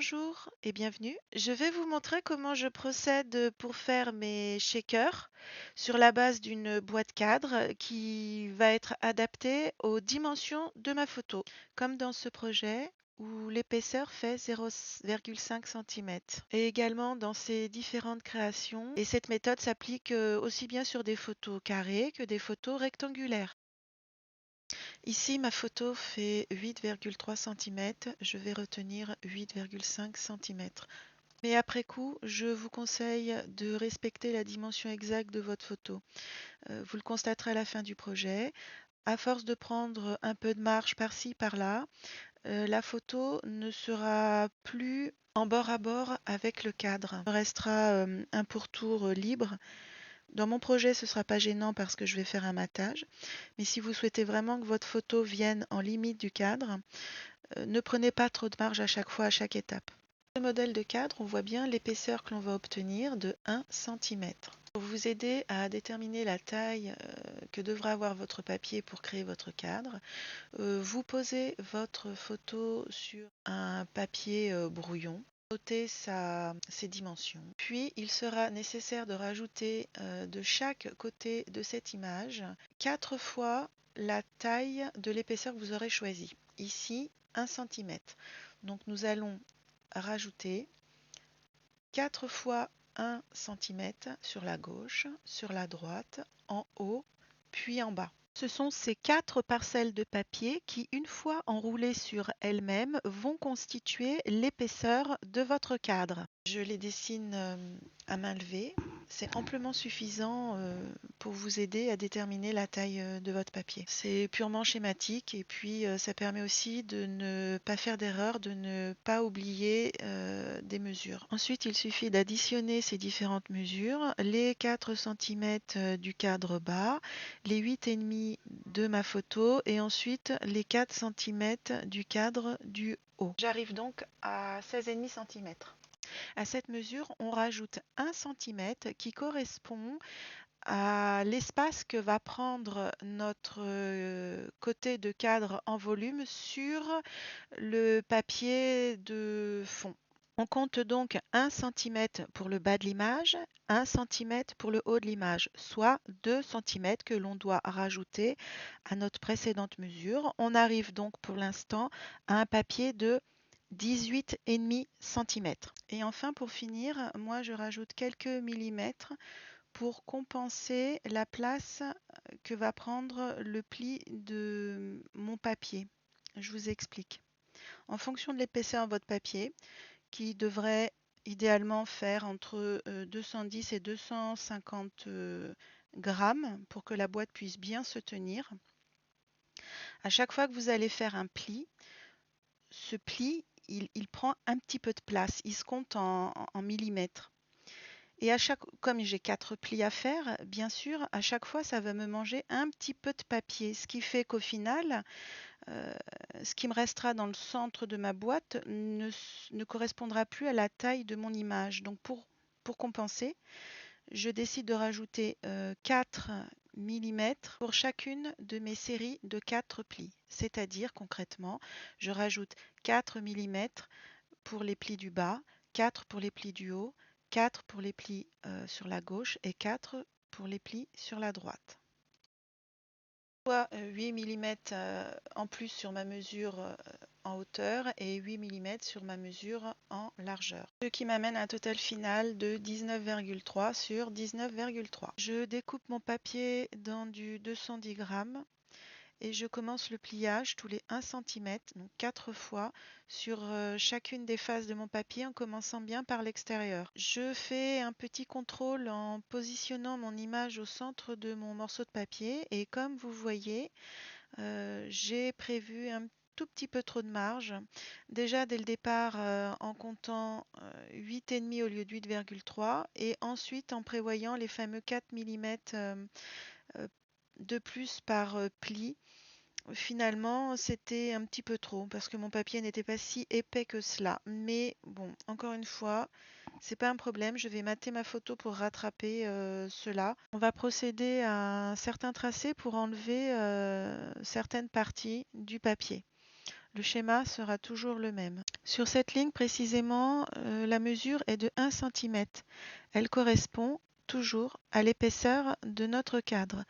Bonjour et bienvenue. Je vais vous montrer comment je procède pour faire mes shakers sur la base d'une boîte cadre qui va être adaptée aux dimensions de ma photo, comme dans ce projet où l'épaisseur fait 0,5 cm. Et également dans ces différentes créations. Et cette méthode s'applique aussi bien sur des photos carrées que des photos rectangulaires. Ici, ma photo fait 8,3 cm. Je vais retenir 8,5 cm. Mais après coup, je vous conseille de respecter la dimension exacte de votre photo. Vous le constaterez à la fin du projet. À force de prendre un peu de marge par-ci, par-là, la photo ne sera plus en bord à bord avec le cadre. Il restera un pourtour libre. Dans mon projet, ce ne sera pas gênant parce que je vais faire un matage. Mais si vous souhaitez vraiment que votre photo vienne en limite du cadre, ne prenez pas trop de marge à chaque fois, à chaque étape. Sur le modèle de cadre, on voit bien l'épaisseur que l'on va obtenir de 1 cm. Pour vous aider à déterminer la taille que devra avoir votre papier pour créer votre cadre, vous posez votre photo sur un papier brouillon. Notez ses dimensions. Puis, il sera nécessaire de rajouter de chaque côté de cette image 4 fois la taille de l'épaisseur que vous aurez choisie. Ici, 1 cm. Donc, nous allons rajouter 4 fois 1 cm sur la gauche, sur la droite, en haut, puis en bas. Ce sont ces 4 parcelles de papier qui, une fois enroulées sur elles-mêmes, vont constituer l'épaisseur de votre cadre. Je les dessine à main levée. C'est amplement suffisant pour vous aider à déterminer la taille de votre papier. C'est purement schématique et puis ça permet aussi de ne pas faire d'erreur, de ne pas oublier des mesures. Ensuite, il suffit d'additionner ces différentes mesures, les 4 cm du cadre bas, les 8,5 de ma photo et ensuite les 4 cm du cadre du haut. J'arrive donc à 16,5 cm. À cette mesure, on rajoute 1 cm qui correspond à l'espace que va prendre notre côté de cadre en volume sur le papier de fond. On compte donc 1 cm pour le bas de l'image, 1 cm pour le haut de l'image, soit 2 cm que l'on doit rajouter à notre précédente mesure. On arrive donc pour l'instant à un papier de 18,5 cm. Et enfin, pour finir, moi je rajoute quelques millimètres pour compenser la place que va prendre le pli de mon papier. Je vous explique. En fonction de l'épaisseur de votre papier, qui devrait idéalement faire entre 210 et 250 grammes pour que la boîte puisse bien se tenir, à chaque fois que vous allez faire un pli, ce pli, il prend un petit peu de place, il se compte en millimètres. Et comme j'ai 4 plis à faire, bien sûr, à chaque fois, ça va me manger un petit peu de papier, ce qui fait qu'au final, ce qui me restera dans le centre de ma boîte ne correspondra plus à la taille de mon image. Donc pour compenser, je décide de rajouter 4 mm pour chacune de mes séries de 4 plis. C'est-à-dire concrètement, je rajoute 4 mm pour les plis du bas, 4 pour les plis du haut, 4 pour les plis sur la gauche et 4 pour les plis sur la droite. 8 mm en plus sur ma mesure en hauteur et 8 mm sur ma mesure en largeur. Ce qui m'amène à un total final de 19,3 sur 19,3. Je découpe mon papier dans du 210 grammes et je commence le pliage tous les 1 cm, donc 4 fois, sur chacune des faces de mon papier en commençant bien par l'extérieur. Je fais un petit contrôle en positionnant mon image au centre de mon morceau de papier et comme vous voyez, j'ai prévu un tout petit peu trop de marge. Déjà dès le départ en comptant 8,5 au lieu de 8,3 et ensuite en prévoyant les fameux 4 mm de plus par pli. Finalement, c'était un petit peu trop parce que mon papier n'était pas si épais que cela. Mais bon, encore une fois, c'est pas un problème. Je vais mater ma photo pour rattraper cela. On va procéder à un certain tracé pour enlever certaines parties du papier. Le schéma sera toujours le même. Sur cette ligne précisément, la mesure est de 1 cm. Elle correspond toujours à l'épaisseur de notre cadre.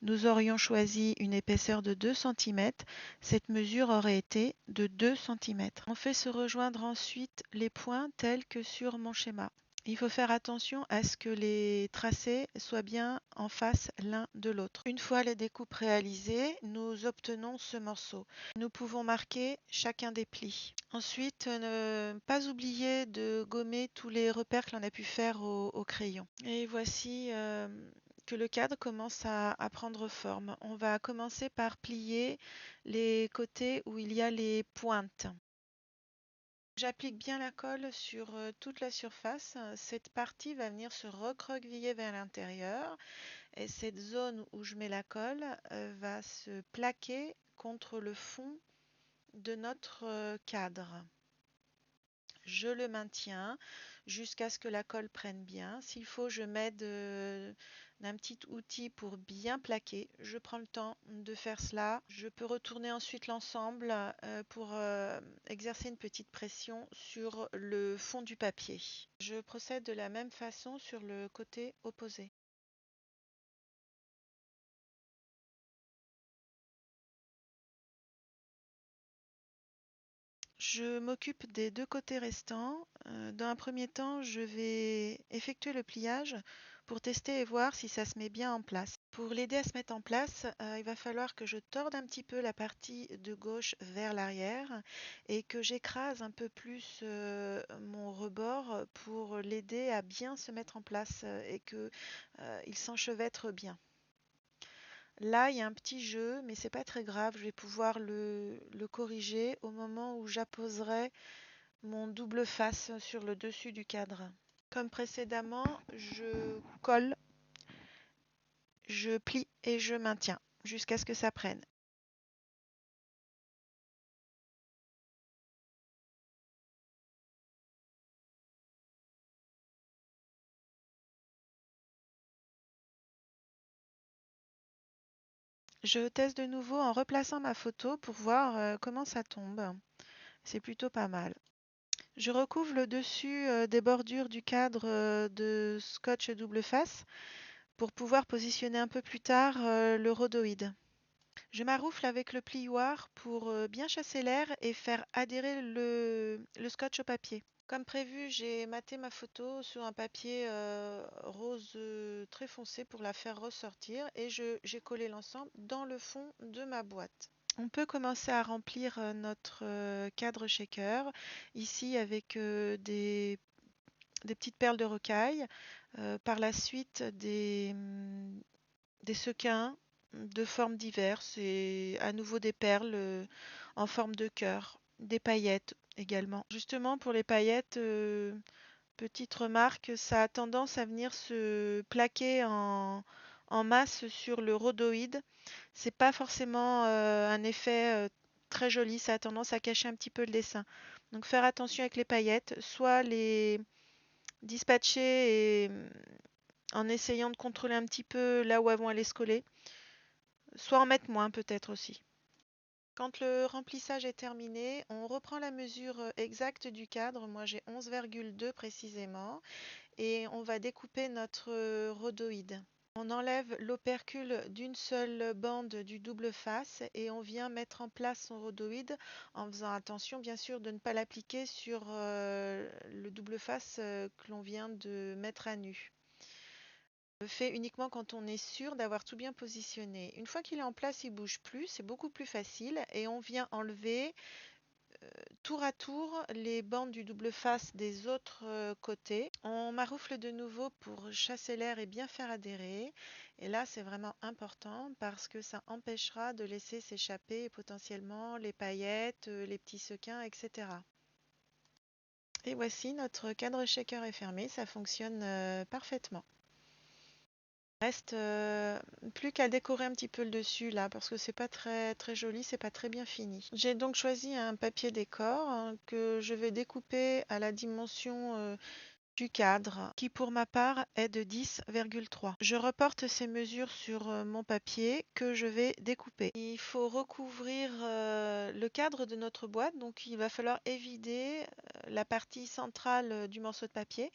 Nous aurions choisi une épaisseur de 2 cm, cette mesure aurait été de 2 cm. On fait se rejoindre ensuite les points tels que sur mon schéma. Il faut faire attention à ce que les tracés soient bien en face l'un de l'autre. Une fois les découpes réalisées, nous obtenons ce morceau. Nous pouvons marquer chacun des plis. Ensuite, ne pas oublier de gommer tous les repères que l'on a pu faire au crayon. Et voici que le cadre commence à prendre forme. On va commencer par plier les côtés où il y a les pointes. J'applique bien la colle sur toute la surface. Cette partie va venir se recroqueviller vers l'intérieur et cette zone où je mets la colle va se plaquer contre le fond de notre cadre. Je le maintiens jusqu'à ce que la colle prenne bien. S'il faut, je m'aide d'un petit outil pour bien plaquer. Je prends le temps de faire cela. Je peux retourner ensuite l'ensemble pour exercer une petite pression sur le fond du papier. Je procède de la même façon sur le côté opposé. Je m'occupe des deux côtés restants. Dans un premier temps, je vais effectuer le pliage pour tester et voir si ça se met bien en place. Pour l'aider à se mettre en place, il va falloir que je torde un petit peu la partie de gauche vers l'arrière et que j'écrase un peu plus mon rebord pour l'aider à bien se mettre en place et qu'il s'enchevêtre bien. Là, il y a un petit jeu, mais c'est pas très grave. Je vais pouvoir le corriger au moment où j'apposerai mon double face sur le dessus du cadre. Comme précédemment, je colle, je plie et je maintiens jusqu'à ce que ça prenne. Je teste de nouveau en replaçant ma photo pour voir comment ça tombe. C'est plutôt pas mal. Je recouvre le dessus des bordures du cadre de scotch double face pour pouvoir positionner un peu plus tard le rhodoïde. Je maroufle avec le plioir pour bien chasser l'air et faire adhérer le scotch au papier. Comme prévu, j'ai maté ma photo sur un papier rose très foncé pour la faire ressortir et j'ai collé l'ensemble dans le fond de ma boîte. On peut commencer à remplir notre cadre shaker, ici avec des petites perles de rocaille, par la suite des sequins de formes diverses et à nouveau des perles en forme de cœur, des paillettes également. Justement pour les paillettes, petite remarque, ça a tendance à venir se plaquer en masse sur le rhodoïde. C'est pas forcément un effet très joli, ça a tendance à cacher un petit peu le dessin. Donc faire attention avec les paillettes, soit les dispatcher et en essayant de contrôler un petit peu là où elles vont aller se coller, soit en mettre moins peut-être aussi. Quand le remplissage est terminé, on reprend la mesure exacte du cadre. Moi j'ai 11,2 précisément et on va découper notre rhodoïde. On enlève l'opercule d'une seule bande du double face et on vient mettre en place son rhodoïde en faisant attention bien sûr de ne pas l'appliquer sur le double face que l'on vient de mettre à nu. On le fait uniquement quand on est sûr d'avoir tout bien positionné. Une fois qu'il est en place, il ne bouge plus, c'est beaucoup plus facile et on vient enlever tour à tour les bandes du double face des autres côtés. On maroufle de nouveau pour chasser l'air et bien faire adhérer. Et là, c'est vraiment important parce que ça empêchera de laisser s'échapper potentiellement les paillettes, les petits sequins, etc. Et voici, notre cadre shaker est fermé, ça fonctionne parfaitement. Il reste plus qu'à décorer un petit peu le dessus là parce que c'est pas très très joli, c'est pas très bien fini. J'ai donc choisi un papier décor que je vais découper à la dimension du cadre qui pour ma part est de 10,3. Je reporte ces mesures sur mon papier que je vais découper. Il faut recouvrir le cadre de notre boîte, donc il va falloir évider la partie centrale du morceau de papier.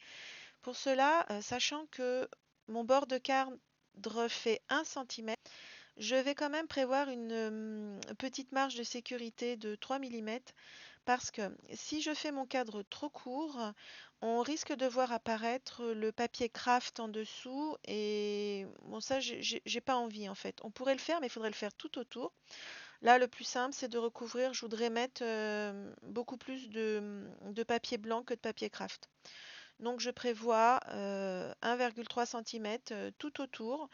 Pour cela, sachant que mon bord de cadre fait 1 cm, je vais quand même prévoir une petite marge de sécurité de 3 mm parce que si je fais mon cadre trop court, on risque de voir apparaître le papier craft en dessous et bon ça j'ai pas envie en fait. On pourrait le faire mais il faudrait le faire tout autour. Là le plus simple c'est de recouvrir, je voudrais mettre beaucoup plus de papier blanc que de papier craft. Donc je prévois 1,3 cm tout autour.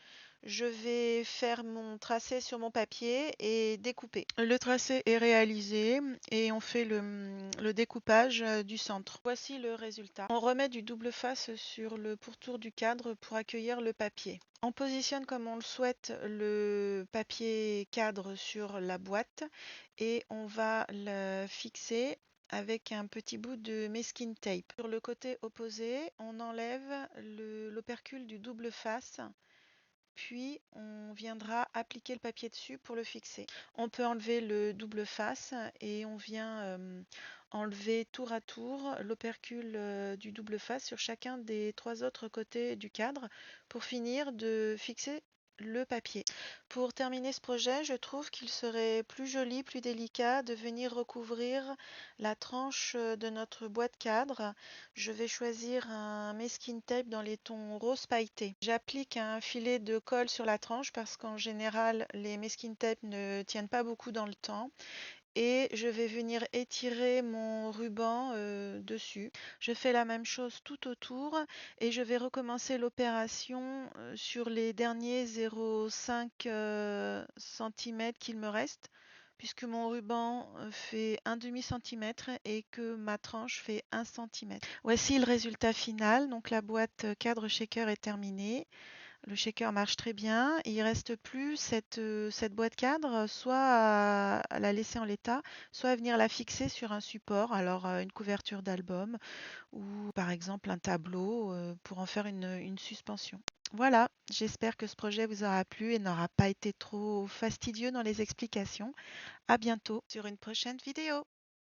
Je vais faire mon tracé sur mon papier et découper. Le tracé est réalisé et on fait le découpage du centre. Voici le résultat. On remet du double face sur le pourtour du cadre pour accueillir le papier. On positionne comme on le souhaite le papier cadre sur la boîte et on va le fixer avec un petit bout de masking tape. Sur le côté opposé, on enlève l'opercule du double face, puis on viendra appliquer le papier dessus pour le fixer. On peut enlever le double face et on vient enlever tour à tour l'opercule du double face sur chacun des 3 autres côtés du cadre pour finir de fixer le papier. Pour terminer ce projet, je trouve qu'il serait plus joli, plus délicat de venir recouvrir la tranche de notre boîte cadre. Je vais choisir un masking tape dans les tons rose pailleté. J'applique un filet de colle sur la tranche parce qu'en général, les masking tape ne tiennent pas beaucoup dans le temps. Et je vais venir étirer mon ruban dessus. Je fais la même chose tout autour et je vais recommencer l'opération sur les derniers 0,5 cm qu'il me reste puisque mon ruban fait un demi centimètre et que ma tranche fait 1 cm. Voici le résultat final. Donc la boîte cadre shaker est terminée. Le shaker marche très bien. Il ne reste plus cette boîte cadre, soit à la laisser en l'état, soit à venir la fixer sur un support, alors une couverture d'album ou par exemple un tableau pour en faire une suspension. Voilà, j'espère que ce projet vous aura plu et n'aura pas été trop fastidieux dans les explications. À bientôt sur une prochaine vidéo.